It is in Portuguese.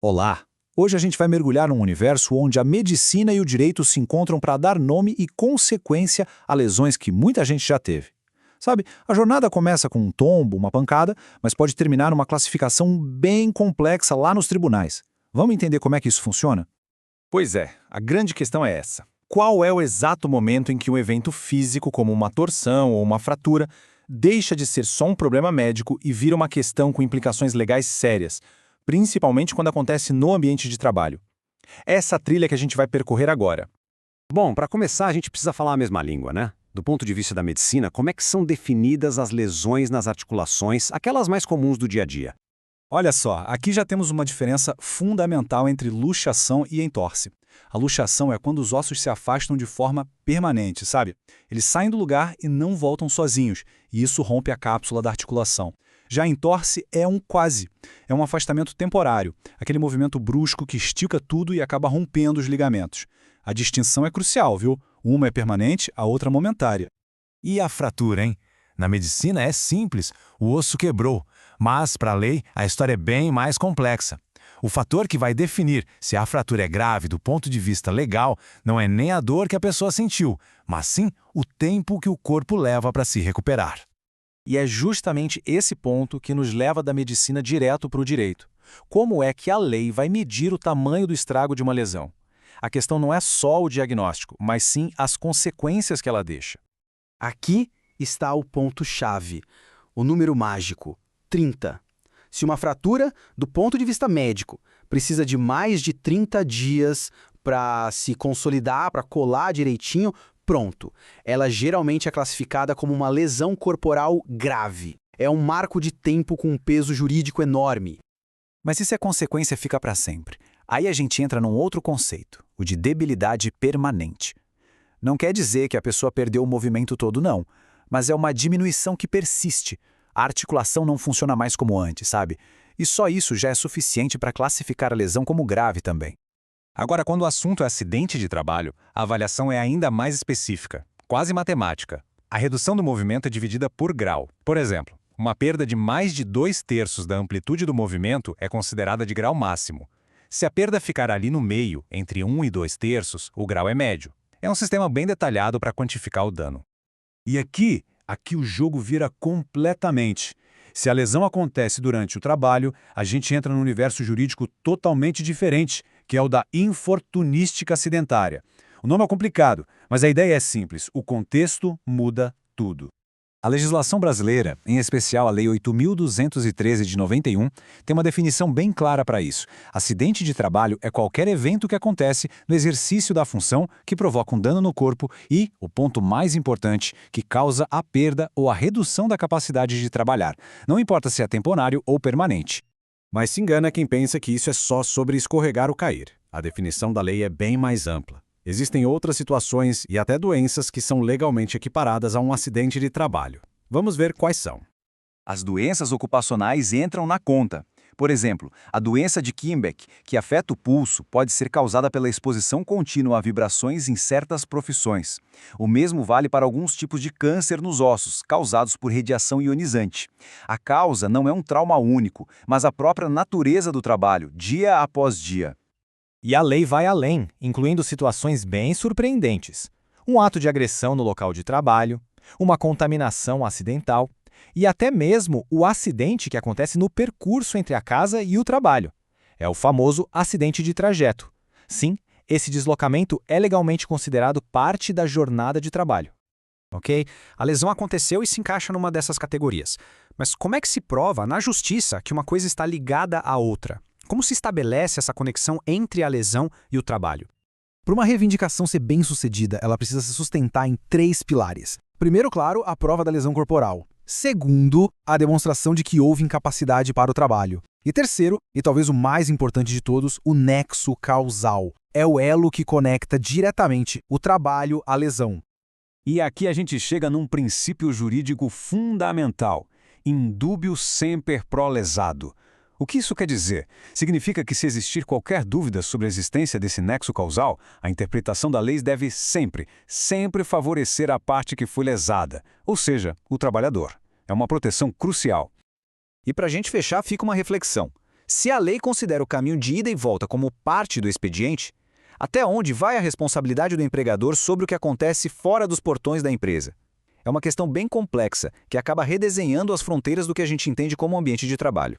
Olá! Hoje a gente vai mergulhar num universo onde a medicina e o direito se encontram para dar nome e consequência a lesões que muita gente já teve. Sabe, a jornada começa com um tombo, uma pancada, mas pode terminar numa classificação bem complexa lá nos tribunais. Vamos entender como é que isso funciona? Pois é, a grande questão é essa. Qual é o exato momento em que um evento físico, como uma torção ou uma fratura, deixa de ser só um problema médico e vira uma questão com implicações legais sérias, principalmente quando acontece no ambiente de trabalho? É essa trilha que a gente vai percorrer agora. Bom, para começar, a gente precisa falar a mesma língua, né? Do ponto de vista da medicina, como é que são definidas as lesões nas articulações, aquelas mais comuns do dia a dia? Olha só, aqui já temos uma diferença fundamental entre luxação e entorse. A luxação é quando os ossos se afastam de forma permanente, sabe? Eles saem do lugar e não voltam sozinhos, e isso rompe a cápsula da articulação. Já a entorse é um quase. É um afastamento temporário, aquele movimento brusco que estica tudo e acaba rompendo os ligamentos. A distinção é crucial, viu? Uma é permanente, a outra momentária. E a fratura, hein? Na medicina é simples, o osso quebrou, mas para a lei a história é bem mais complexa. O fator que vai definir se a fratura é grave do ponto de vista legal não é nem a dor que a pessoa sentiu, mas sim o tempo que o corpo leva para se recuperar. E é justamente esse ponto que nos leva da medicina direto para o direito. Como é que a lei vai medir o tamanho do estrago de uma lesão? A questão não é só o diagnóstico, mas sim as consequências que ela deixa. Aqui está o ponto-chave, o número mágico, 30. Se uma fratura, do ponto de vista médico, precisa de mais de 30 dias para se consolidar, para colar direitinho, pronto. Ela geralmente é classificada como uma lesão corporal grave. É um marco de tempo com um peso jurídico enorme. Mas e se a consequência fica para sempre? Aí a gente entra num outro conceito, o de debilidade permanente. Não quer dizer que a pessoa perdeu o movimento todo, não, mas é uma diminuição que persiste. A articulação não funciona mais como antes, sabe? E só isso já é suficiente para classificar a lesão como grave também. Agora, quando o assunto é acidente de trabalho, a avaliação é ainda mais específica, quase matemática. A redução do movimento é dividida por grau. Por exemplo, uma perda de mais de 2/3 da amplitude do movimento é considerada de grau máximo. Se a perda ficar ali no meio, entre 1 e 2/3, o grau é médio. É um sistema bem detalhado para quantificar o dano. E aqui o jogo vira completamente. Se a lesão acontece durante o trabalho, a gente entra num universo jurídico totalmente diferente, que é o da infortunística acidentária. O nome é complicado, mas a ideia é simples. O contexto muda tudo. A legislação brasileira, em especial a Lei 8.213 de 91, tem uma definição bem clara para isso. Acidente de trabalho é qualquer evento que acontece no exercício da função que provoca um dano no corpo e, o ponto mais importante, que causa a perda ou a redução da capacidade de trabalhar. Não importa se é temporário ou permanente. Mas se engana quem pensa que isso é só sobre escorregar ou cair. A definição da lei é bem mais ampla. Existem outras situações e até doenças que são legalmente equiparadas a um acidente de trabalho. Vamos ver quais são. As doenças ocupacionais entram na conta. Por exemplo, a doença de Kienbeck, que afeta o pulso, pode ser causada pela exposição contínua a vibrações em certas profissões. O mesmo vale para alguns tipos de câncer nos ossos, causados por radiação ionizante. A causa não é um trauma único, mas a própria natureza do trabalho, dia após dia. E a lei vai além, incluindo situações bem surpreendentes. Um ato de agressão no local de trabalho, uma contaminação acidental e até mesmo o acidente que acontece no percurso entre a casa e o trabalho. É o famoso acidente de trajeto. Sim, esse deslocamento é legalmente considerado parte da jornada de trabalho. Ok? A lesão aconteceu e se encaixa numa dessas categorias. Mas como é que se prova na justiça que uma coisa está ligada à outra? Como se estabelece essa conexão entre a lesão e o trabalho? Para uma reivindicação ser bem-sucedida, ela precisa se sustentar em 3 pilares. Primeiro, claro, a prova da lesão corporal. Segundo, a demonstração de que houve incapacidade para o trabalho. E terceiro, e talvez o mais importante de todos, o nexo causal. É o elo que conecta diretamente o trabalho à lesão. E aqui a gente chega num princípio jurídico fundamental: indúbio semper pro lesado. O que isso quer dizer? Significa que se existir qualquer dúvida sobre a existência desse nexo causal, a interpretação da lei deve sempre favorecer a parte que foi lesada, ou seja, o trabalhador. É uma proteção crucial. E para a gente fechar, fica uma reflexão. Se a lei considera o caminho de ida e volta como parte do expediente, até onde vai a responsabilidade do empregador sobre o que acontece fora dos portões da empresa? É uma questão bem complexa, que acaba redesenhando as fronteiras do que a gente entende como ambiente de trabalho.